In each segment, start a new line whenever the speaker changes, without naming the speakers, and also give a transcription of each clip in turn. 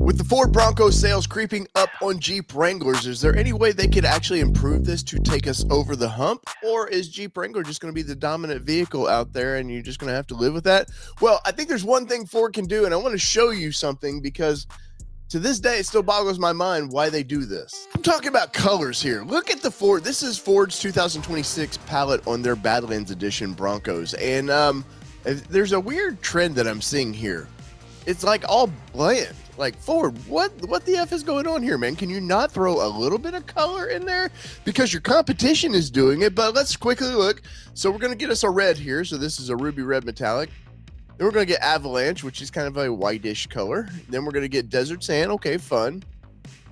With the Ford Bronco sales creeping up on Jeep Wranglers, is there any way they could actually improve this to take us over the hump? Or is Jeep Wrangler just going to be the dominant vehicle out there and you're just going to have to live with that? Well, I think there's one thing Ford can do, and I want to show you something because to this day, it still boggles my mind why they do this. I'm talking about colors here. Look at the Ford. This is Ford's 2026 palette on their Badlands Edition Broncos. And there's a weird trend that I'm seeing here. It's like all bland. Like, Ford, what the F is going on here, man? Can you not throw a little bit of color in there? Because your competition is doing it, but let's quickly look. So we're going to get us a red here. So this is a ruby red metallic. Then we're going to get Avalanche, which is kind of a whitish color. Then we're going to get Desert Sand. Okay, fun.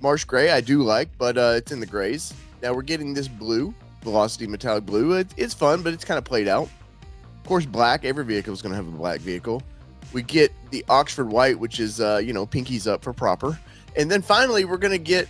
Marsh Gray, I do like, but it's in the grays. Now we're getting this blue, Velocity Metallic Blue. It's fun, but it's kind of played out. Of course, black. Every vehicle is going to have a black vehicle. We get the Oxford White, which is, pinkies up for proper. And then finally, we're going to get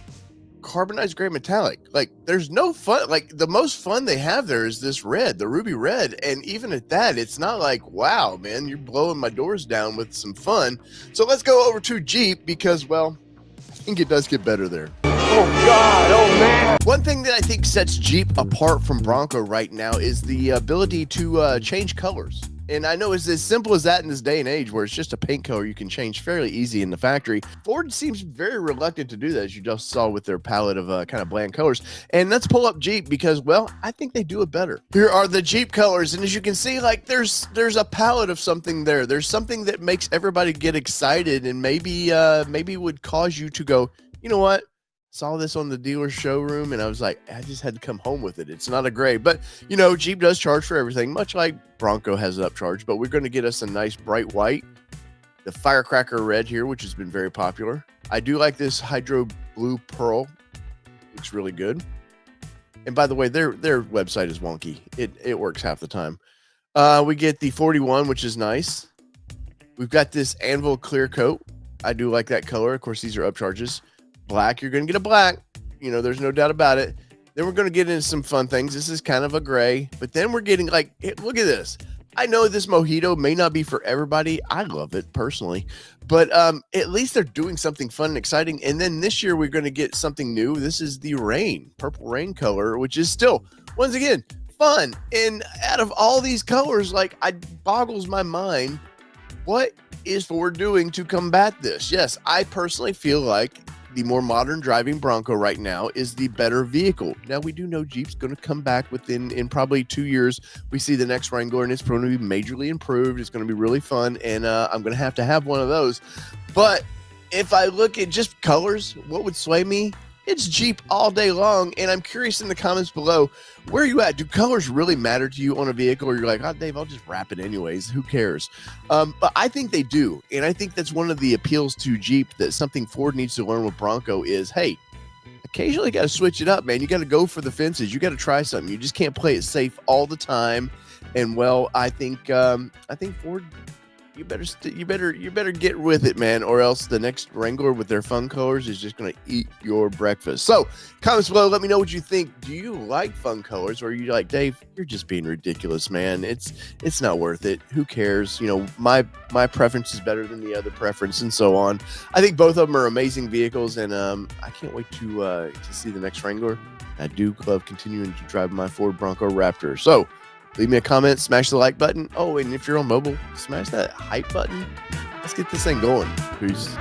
Carbonized Gray Metallic. Like, there's no fun. Like, the most fun they have there is this red, the ruby red. And even at that, it's not like, wow, man, you're blowing my doors down with some fun. So let's go over to Jeep because, well, I think it does get better there.
Oh, God. Oh, man.
One thing that I think sets Jeep apart from Bronco right now is the ability to change colors. And I know it's as simple as that in this day and age where it's just a paint color you can change fairly easy in the factory. Ford seems very reluctant to do that, as you just saw with their palette of kind of bland colors. And let's pull up Jeep because, well, I think they do it better. Here are the Jeep colors. And as you can see, like there's a palette of something there. There's something that makes everybody get excited and maybe would cause you to go, you know what? Saw this on the dealer showroom and I was like, I just had to come home with it. It's not a gray, but Jeep does charge for everything, much like Bronco has an upcharge, but we're going to get us a nice bright white, the firecracker red here, which has been very popular. I do like this hydro blue pearl. Looks really good. And by the way, their website is wonky. It works half the time. We get the 41, which is nice. We've got this anvil clear coat. I do like that color. Of course, these are upcharges. Black, you're going to get a black, there's no doubt about it. Then we're going to get into some fun things. This is kind of a gray, but then we're getting look at this. I know this mojito may not be for everybody. I love it personally, but at least they're doing something fun and exciting. And then this year we're going to get something new. This is the purple rain color, which is still, once again, fun. And out of all these colors, it boggles my mind. What is Ford doing to combat this? Yes, I personally feel like the more modern driving Bronco right now is the better vehicle. Now, we do know Jeep's going to come back in probably 2 years. We see the next Wrangler, and it's going to be majorly improved. It's going to be really fun, and I'm going to have one of those. But if I look at just colors, what would sway me? It's Jeep all day long, and I'm curious in the comments below, where are you at? Do colors really matter to you on a vehicle, or you're like, oh, Dave, I'll just wrap it anyways. Who cares? But I think they do, and I think that's one of the appeals to Jeep, that something Ford needs to learn with Bronco is, hey, occasionally you got to switch it up, man. You got to go for the fences. You got to try something. You just can't play it safe all the time. And well, I think Ford, you better get with it, man, or else the next Wrangler with their fun colors is just going to eat your breakfast. So comments below, let me know what you think. Do you like fun colors, or are you like, Dave, you're just being ridiculous, man? It's not worth it. Who cares? My preference is better than the other preference, and so on. I think both of them are amazing vehicles, and I can't wait to see the next Wrangler. I do love continuing to drive my Ford Bronco Raptor. So leave me a comment, smash the like button. Oh, and if you're on mobile, smash that hype button. Let's get this thing going. Peace.